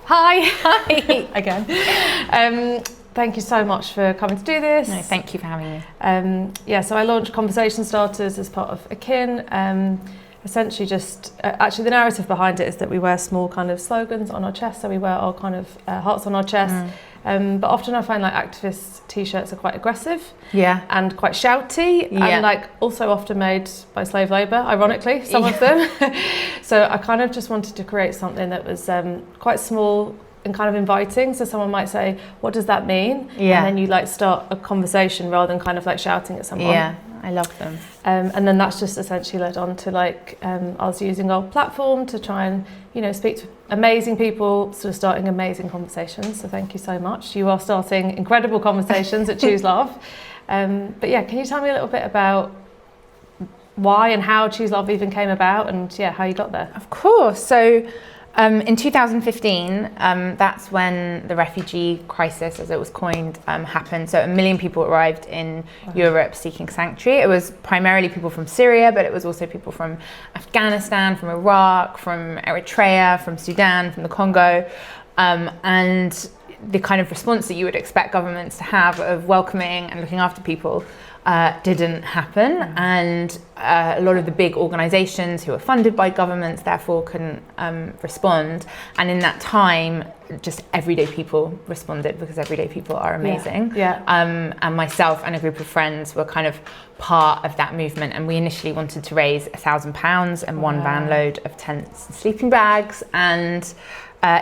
Hi. Hi. Again. Thank you so much for coming to do this. No, thank you for having me. So I launched Conversation Starters as part of Akin. Essentially just, actually the narrative behind it is that we wear small kind of slogans on our chest, so we wear our kind of hearts on our chest. But often I find like activist t-shirts are quite aggressive and quite shouty and like also often made by slave labour, ironically, some of them. So I kind of just wanted to create something that was quite small and kind of inviting, so someone might say, what does that mean? And then you like start a conversation rather than kind of like shouting at someone. I love them. And then that's just essentially led on to like us using our platform to try and, you know, speak to amazing people, sort of starting amazing conversations. So thank you so much. You are starting incredible conversations at Choose Love. But yeah, can you tell me a little bit about why and how Choose Love even came about and how you got there? Of course. So in 2015, that's when the refugee crisis, as it was coined, happened. So 1 million people arrived in Europe seeking sanctuary. It was primarily people from Syria, but it was also people from Afghanistan, from Iraq, from Eritrea, from Sudan, from the Congo. And the kind of response that you would expect governments to have of welcoming and looking after people didn't happen, and a lot of the big organisations who were funded by governments therefore couldn't respond. And in that time, just everyday people responded, because everyday people are amazing. And myself and a group of friends were kind of part of that movement, and we initially wanted to raise £1,000 and one van load of tents and sleeping bags, and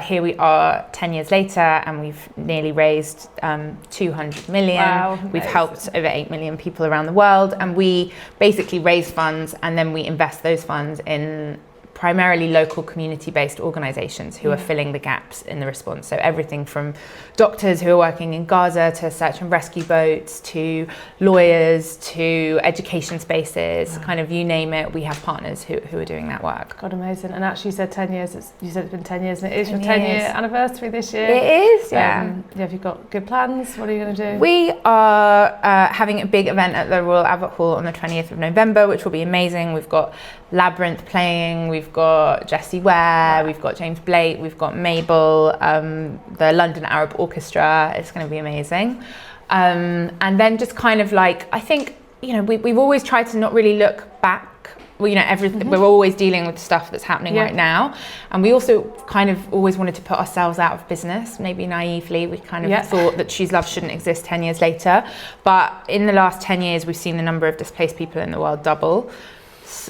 here we are 10 years later, and we've nearly raised 200 million. Wow, we've helped over 8 million people around the world, and we basically raise funds and then we invest those funds in primarily local community-based organisations who are filling the gaps in the response. So everything from doctors who are working in Gaza to search and rescue boats to lawyers to education spaces, kind of you name it, we have partners who are doing that work. God, amazing. And actually you said 10 years, you said it's been 10 years and it is your 10-year anniversary this year. It is, have you got good plans? What are you going to do? We are having a big event at the Royal Albert Hall on the 20th of November, which will be amazing. We've got Labyrinth playing, we've got Jessie Ware, we've got James Blake, we've got Mabel, the London Arab Orchestra. It's going to be amazing. And then just kind of like, I think, you know, we've always tried to not really look back. Well, you know, everything, we're always dealing with stuff that's happening right now. And we also kind of always wanted to put ourselves out of business. Maybe naively, we kind of thought that Choose Love shouldn't exist 10 years later. But in the last 10 years, we've seen the number of displaced people in the world double,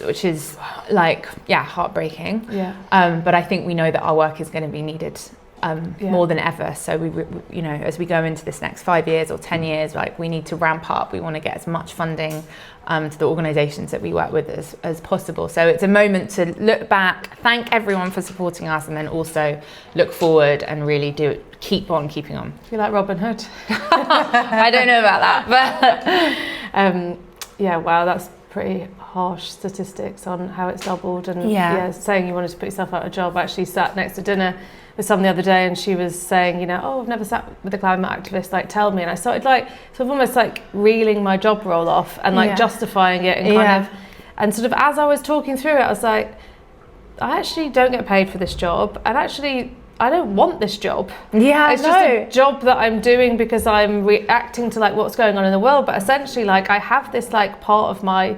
which is like, heartbreaking. But I think we know that our work is going to be needed more than ever. So we, you know, as we go into this next 5 years or 10 years, like we need to ramp up. We want to get as much funding to the organisations that we work with as possible. So it's a moment to look back, thank everyone for supporting us, and then also look forward and really keep on keeping on. You're like Robin Hood. I don't know about that, but wow, that's pretty harsh statistics on how it's doubled. And saying you wanted to put yourself out of a job. I actually sat next to dinner with someone the other day, and she was saying, you know, I've never sat with a climate activist, like tell me. And I started like sort of almost like reeling my job role off and like justifying it and kind of, and sort of as I was talking through it, I was like, I actually don't get paid for this job, and actually I don't want this job. It's just a job that I'm doing because I'm reacting to like what's going on in the world. But essentially, like I have this like part of my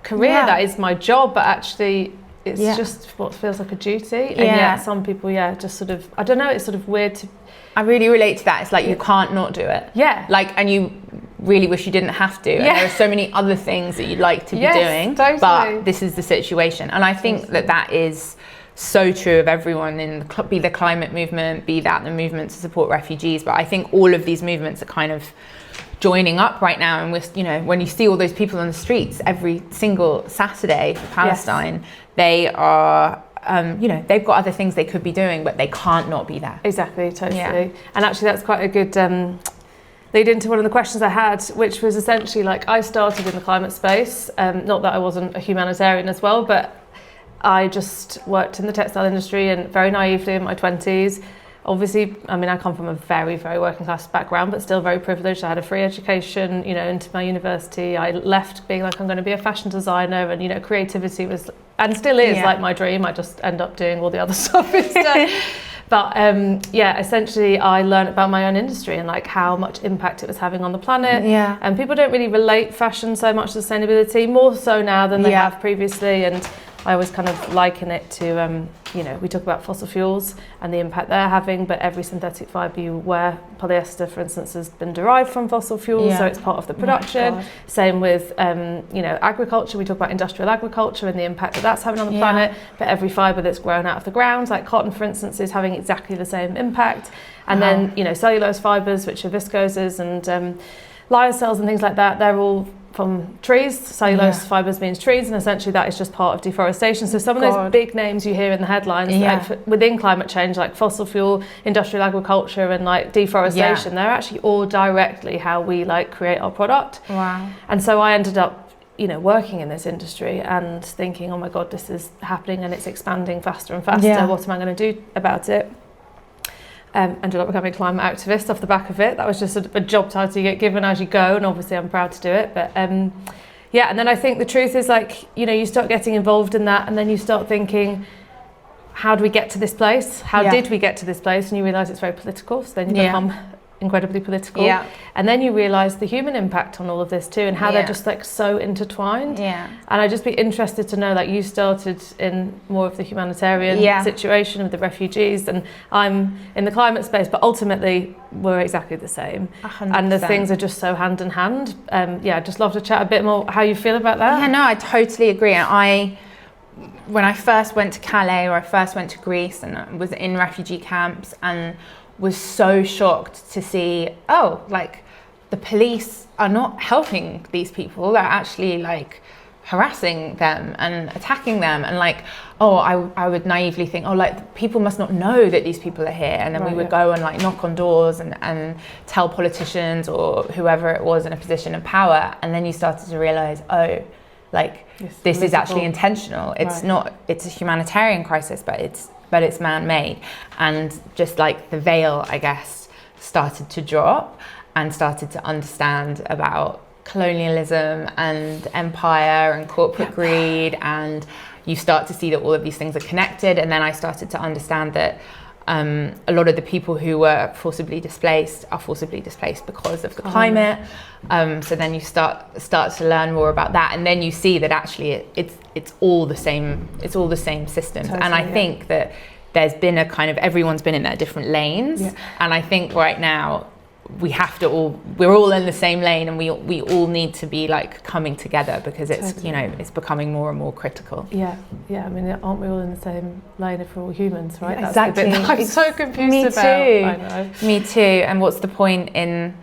career that is my job, but actually it's just what feels like a duty. And yet some people, just sort of, I don't know, it's sort of weird to... I really relate to that. It's like you can't not do it. Like, and you really wish you didn't have to. And there are so many other things that you'd like to be doing, but this is the situation. And I think that is so true of everyone in be the climate movement, be that the movement to support refugees. But I think all of these movements are kind of joining up right now, and we're, you know, when you see all those people on the streets every single Saturday for Palestine, they are you know, they've got other things they could be doing, but they can't not be there. Exactly, totally. And actually that's quite a good lead into one of the questions I had, which was essentially like, I started in the climate space, not that I wasn't a humanitarian as well, but I just worked in the textile industry, and very naively in my 20s. Obviously, I mean, I come from a very, very working class background, but still very privileged. I had a free education, you know, into my university. I left being like, I'm going to be a fashion designer, and, you know, creativity was, and still is like my dream. I just end up doing all the other stuff instead. But essentially I learned about my own industry and like how much impact it was having on the planet. Yeah. And people don't really relate fashion so much to sustainability, more so now than they have previously. And I always kind of liken it to, we talk about fossil fuels and the impact they're having, but every synthetic fibre you wear, polyester for instance, has been derived from fossil fuels, so it's part of the production. Same with, agriculture. We talk about industrial agriculture and the impact that that's having on the planet, but every fibre that's grown out of the ground, like cotton for instance, is having exactly the same impact. And then, cellulose fibres, which are viscoses and lyocells and things like that, they're all from trees. Cellulose fibres means trees, and essentially that is just part of deforestation. So some of those big names you hear in the headlines like within climate change, like fossil fuel, industrial agriculture and like deforestation, they're actually all directly how we like create our product. Wow. And so I ended up working in this industry and thinking, oh my god, this is happening and it's expanding faster and faster. What am I going to do about it? Ended up becoming a climate activist off the back of it. That was just a job title you get given as you go, and obviously I'm proud to do it. But and then I think the truth is like, you start getting involved in that, and then you start thinking, how do we get to this place? How did we get to this place? And you realise it's very political, so then you become incredibly political. And then you realise the human impact on all of this too, and how they're just like so intertwined. And I'd just be interested to know, like, you started in more of the humanitarian situation with the refugees, and I'm in the climate space, but ultimately we're exactly the same. 100%. And the things are just so hand in hand. I'd just love to chat a bit more how you feel about that. Yeah, no, I totally agree. And when I first went to Calais, or I first went to Greece and was in refugee camps, and was so shocked to see, the police are not helping these people. They're actually like harassing them and attacking them. And like, I would naively think, people must not know that these people are here. And then we would go and like knock on doors and tell politicians or whoever it was in a position of power. And then you started to realize, this is actually intentional. It's not, it's a humanitarian crisis, but it's man-made. And just like the veil, I guess, started to drop, and started to understand about colonialism and empire and corporate greed, and you start to see that all of these things are connected. And then I started to understand that a lot of the people who were forcibly displaced are forcibly displaced because of the climate. So then you start to learn more about that, and then you see that actually it's all the same. It's all the same systems. Totally, and I think that there's been a kind of, everyone's been in their different lanes, and I think right now we're all in the same lane, and we all need to be like coming together, because it's it's becoming more and more critical. I mean, aren't we all in the same lane if we're all humans, right? That's exactly. The bit that I'm so confused about. Me too. I know. Me too. And what's the point in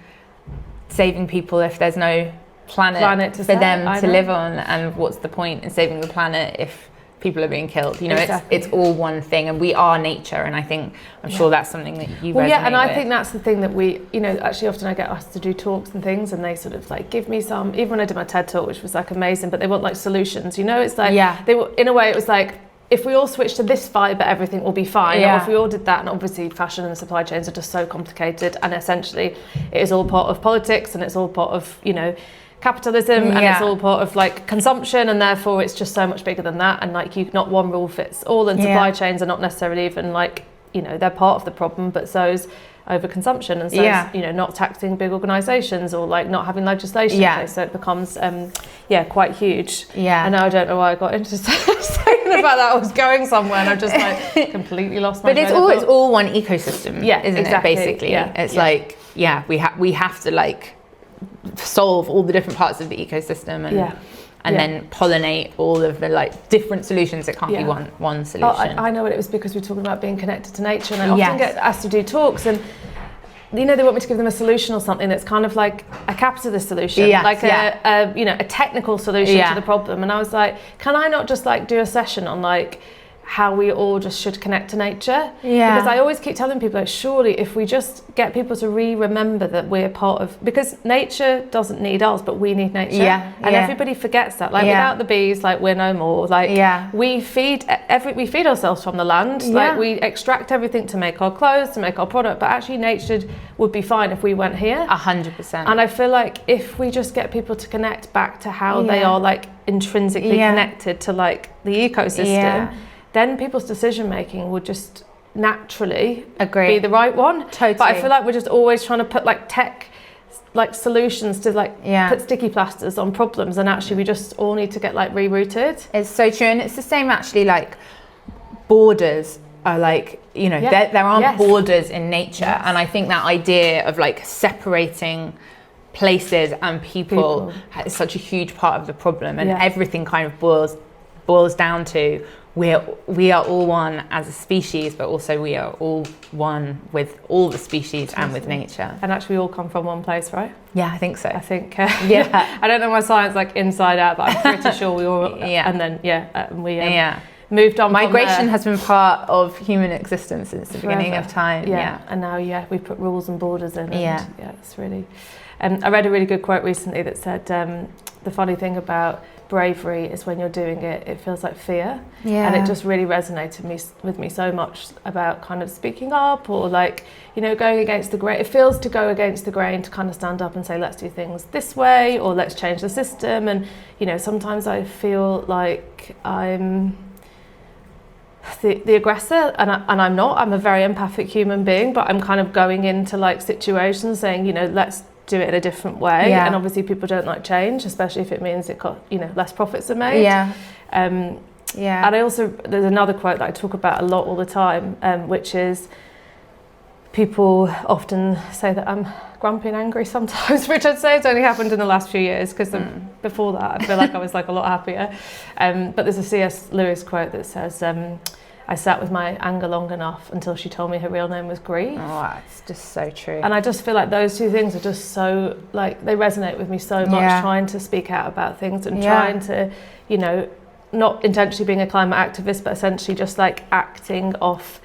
saving people if there's no planet for them to live on? And what's the point in saving the planet if people are being killed? It's all one thing, and we are nature. And I'm sure that's something that you resonate and I with. think that's the thing that we, actually often I get asked to do talks and things, and they sort of like give me some, even when I did my TED talk, which was like amazing, but they want like solutions, it's like, they were, in a way it was like, if we all switch to this fibre, everything will be fine. Or if we all did that, and obviously fashion and supply chains are just so complicated, and essentially it is all part of politics, and it's all part of, capitalism, and it's all part of like consumption, and therefore it's just so much bigger than that, and like not one rule fits all, and supply chains are not necessarily even like, they're part of the problem, but so is overconsumption, and so is, not taxing big organisations, or like not having legislation in place, so it becomes quite huge. And now I don't know why I got into saying about that. I was going somewhere and I've just like completely lost my it's all one ecosystem, isn't it, basically? It's like we have to like solve all the different parts of the ecosystem, and then pollinate all of the like different solutions. It can't be one solution. I know what it was, because we're talking about being connected to nature, and I often get asked to do talks, and they want me to give them a solution or something that's kind of like a capitalist solution, a technical solution to the problem. And I was like, can I not just like do a session on like how we all just should connect to nature? Because I always keep telling people, like, surely if we just get people to remember that we're part of, because nature doesn't need us, but we need nature. And everybody forgets that. Like without the bees, like we're no more. Like we feed ourselves from the land. Like we extract everything to make our clothes, to make our product, but actually nature would be fine if we went here. 100%. And I feel like if we just get people to connect back to how they are like intrinsically connected to like the ecosystem, then people's decision making would just naturally Agree. be the right one. Totally. But I feel like we're just always trying to put like tech like solutions to like put sticky plasters on problems, and actually we just all need to get like rerouted. It's so true. And it's the same actually, like borders are like, you know, there aren't borders in nature. And I think that idea of like separating places and people is such a huge part of the problem, and everything kind of boils down to we are all one as a species, but also we are all one with all the species and with nature. And actually we all come from one place, right? Yeah, I think so. I think I don't know my science like inside out, but I'm pretty sure we all and then we moved on. Migration has been part of human existence since the beginning of time. And now we put rules and borders in, and it's really I read a really good quote recently that said the funny thing about bravery is when you're doing it, it feels like fear. And it just really resonated with me so much about kind of speaking up, or like, you know, going against the grain. It feels to go against the grain, to kind of stand up and say, let's do things this way, or let's change the system. And, you know, sometimes I feel like I'm the aggressor, and I'm not. I'm a very empathic human being, but I'm kind of going into like situations saying, you know, let's do it in a different way. And obviously people don't like change, especially if it means less profits are made. And I also, there's another quote that I talk about a lot all the time, which is people often say that I'm grumpy and angry sometimes, which I'd say has only happened in the last few years, because before that I feel like I was like a lot happier. But there's a C.S. Lewis quote that says, I sat with my anger long enough until she told me her real name was grief. Oh, it's just so true. And I just feel like those two things are just so, like, they resonate with me so much, trying to speak out about things and trying to, you know, not intentionally being a climate activist, but essentially just like acting off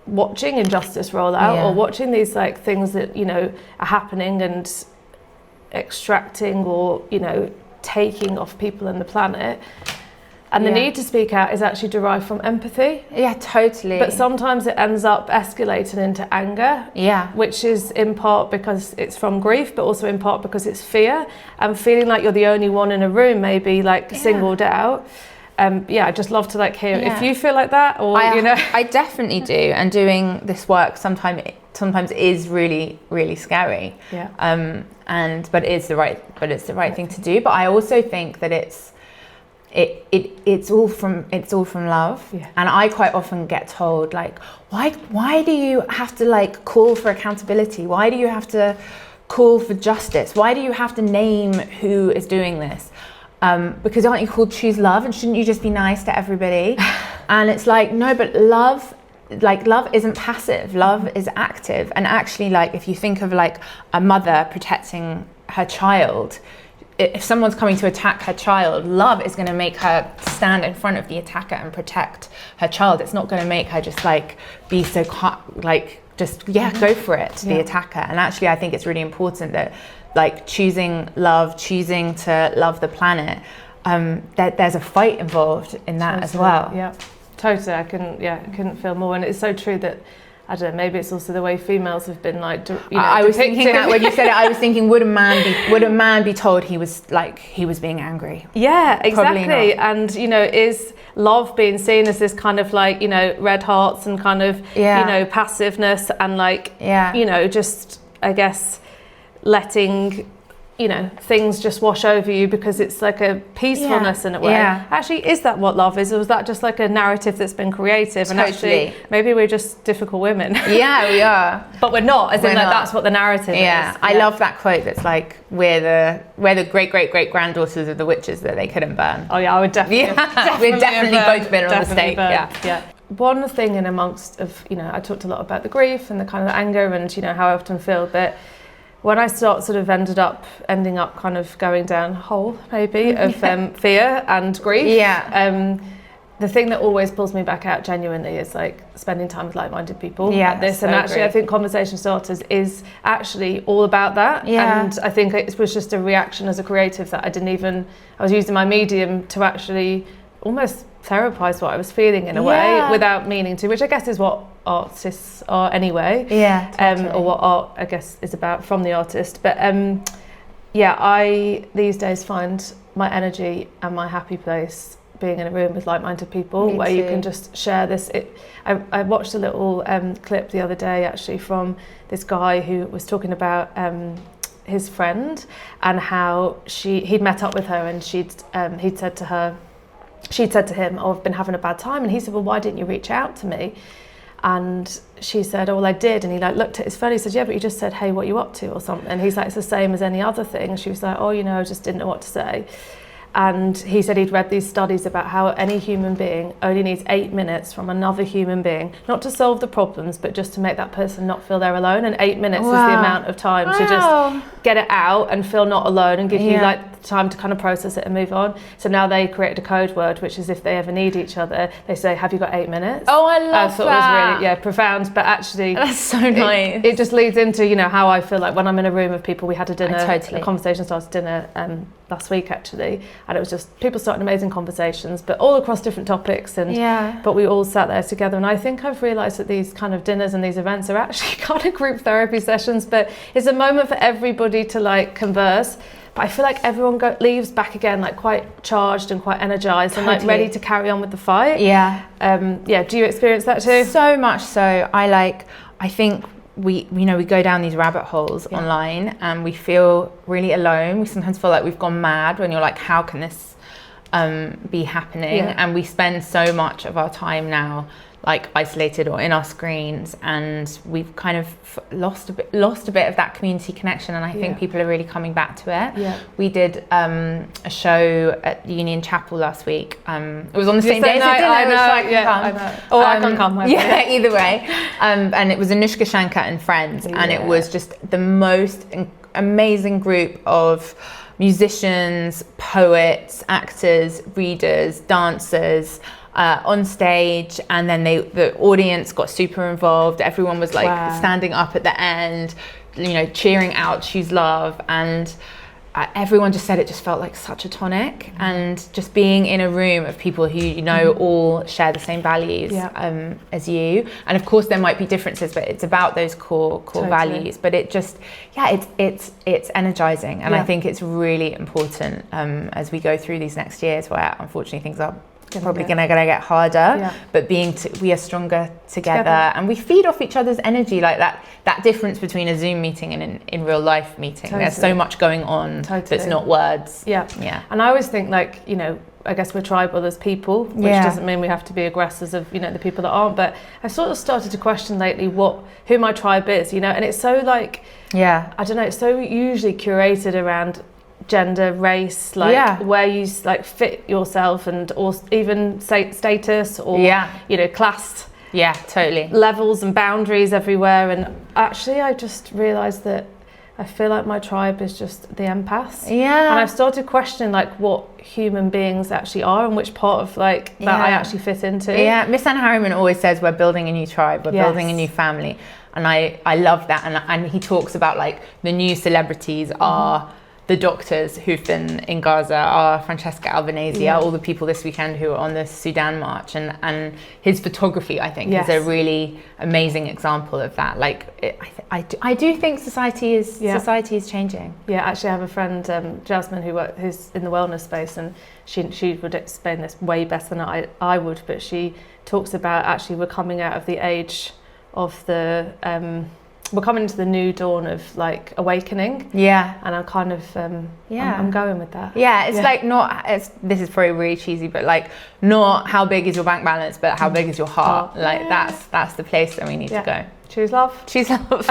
watching injustice roll out, or watching these like things that, you know, are happening and extracting or, you know, taking off people and the planet. And the need to speak out is actually derived from empathy. Yeah, totally. But sometimes it ends up escalating into anger. Yeah. Which is in part because it's from grief, but also in part because it's fear. And feeling like you're the only one in a room, maybe like singled out. I'd just love to like hear if you feel like that, or you know. I definitely do. And doing this work sometimes is really, really scary. Yeah. But it's the right thing to do. But I also think that it's all from love. And I quite often get told like, why do you have to like call for accountability? Why do you have to call for justice? Why do you have to name who is doing this? Because aren't you called choose love, and shouldn't you just be nice to everybody? And it's like, no, but love isn't passive, love is active. And actually, like, if you think of like a mother protecting her child, if someone's coming to attack her child, love is going to make her stand in front of the attacker and protect her child. It's not going to make her just like be so like just go for it to the attacker. And actually, I think it's really important that like choosing to love the planet, that there's a fight involved in that as well. Yeah, totally. I couldn't feel more. And it's so true that, I don't know, maybe it's also the way females have been like, you know, I was thinking that when you said it, I was thinking, would a man be told he was being angry? Yeah, exactly. And, you know, is love being seen as this kind of like, you know, red hearts and kind of, you know, passiveness and like, you know, just, I guess, letting, you know, things just wash over you because it's like a peacefulness in a way. Actually, is that what love is, or is that just like a narrative that's been creative? And actually, maybe we're just difficult women. Yeah, we are. But we're not, as in like that's what the narrative is. I love that quote that's like, we're the great granddaughters of the witches that they couldn't burn. Oh yeah, I would definitely. We've definitely both been on the stake. Yeah. One thing in amongst of, you know, I talked a lot about the grief and the kind of anger and, you know, how I often feel, but when I ending up kind of going down a hole maybe of fear and grief, the thing that always pulls me back out genuinely is like spending time with like-minded people like this. And actually I think Conversation Starters is actually all about that. And I think it was just a reaction as a creative that I was using my medium to actually almost therapize what I was feeling in a way without meaning to, which I guess is what artists are anyway, totally. Or what art I guess is about from the artist. But I these days find my energy and my happy place being in a room with like-minded people where you can just share this. I watched a little clip the other day actually from this guy who was talking about his friend and how he'd met up with her and she'd said to him, "Oh, I've been having a bad time," and he said, "Well, why didn't you reach out to me?" And she said, "Oh, well, I did." And he like looked at his phone. He said, "Yeah, but you just said, hey, what you up to or something." And he's like, "It's the same as any other thing." And she was like, "Oh, I just didn't know what to say." And he said he'd read these studies about how any human being only needs 8 minutes from another human being, not to solve the problems, but just to make that person not feel they're alone. And 8 minutes is the amount of time to just get it out and feel not alone and give you like time to kind of process it and move on. So now they created a code word, which is if they ever need each other, they say, "Have you got 8 minutes?" Oh, I love that. It was really profound, but actually that's so nice. It just leads into how I feel like when I'm in a room of people. We had a dinner, a conversation started dinner last week actually, and it was just people starting amazing conversations, but all across different topics, but we all sat there together. And I think I've realised that these kind of dinners and these events are actually kind of group therapy sessions, but it's a moment for everybody to like converse. But I feel like everyone leaves back again like quite charged and quite energized and like ready to carry on with the fight. Do you experience that too? So much so. I think we go down these rabbit holes online and we feel really alone. We sometimes feel like we've gone mad when you're like, how can this be happening? And we spend so much of our time now like isolated or in our screens, and we've kind of lost a bit of that community connection, and I think people are really coming back to it. We did a show at Union Chapel last week. It was on the same day as dinner, I can't come. Either way. And it was Anushka Shankar and friends, and it was just the most amazing group of musicians, poets, actors, readers, dancers, on stage, and then the audience got super involved. Everyone was like standing up at the end, cheering out Choose Love, and everyone just said it just felt like such a tonic. And just being in a room of people who all share the same values as you, and of course there might be differences, but it's about those core values. But it just it's energizing, and I think it's really important as we go through these next years where unfortunately things are probably gonna get harder, but we are stronger together, and we feed off each other's energy. Like that difference between a Zoom meeting and in real life meeting, there's so much going on that's not words. And I always think like I guess we're tribal as people, which doesn't mean we have to be aggressors of the people that aren't, but I've sort of started to question lately who my tribe is, and it's so like I don't know, it's so usually curated around gender, race, where you like fit yourself, and or even status or class levels and boundaries everywhere. And actually I just realized that I feel like my tribe is just the empaths, and I've started questioning like what human beings actually are and which part of like that I actually fit into. Miss Anne Harriman always says we're building a new tribe, we're building a new family, and I love that. And he talks about like the new celebrities are the doctors who've been in Gaza, are Francesca Albanese, all the people this weekend who are on the Sudan march, and his photography, I think, is a really amazing example of that. Like, I do think society is changing. Actually, I have a friend, Jasmine, who's in the wellness space, and she would explain this way better than I would, but she talks about actually we're coming out of the age of the we're coming into the new dawn of like awakening. And I'm kind of I'm going with that. It's like this is probably really cheesy, but like not how big is your bank balance, but how big is your heart. Like that's the place that we need to go. Choose love. Choose love.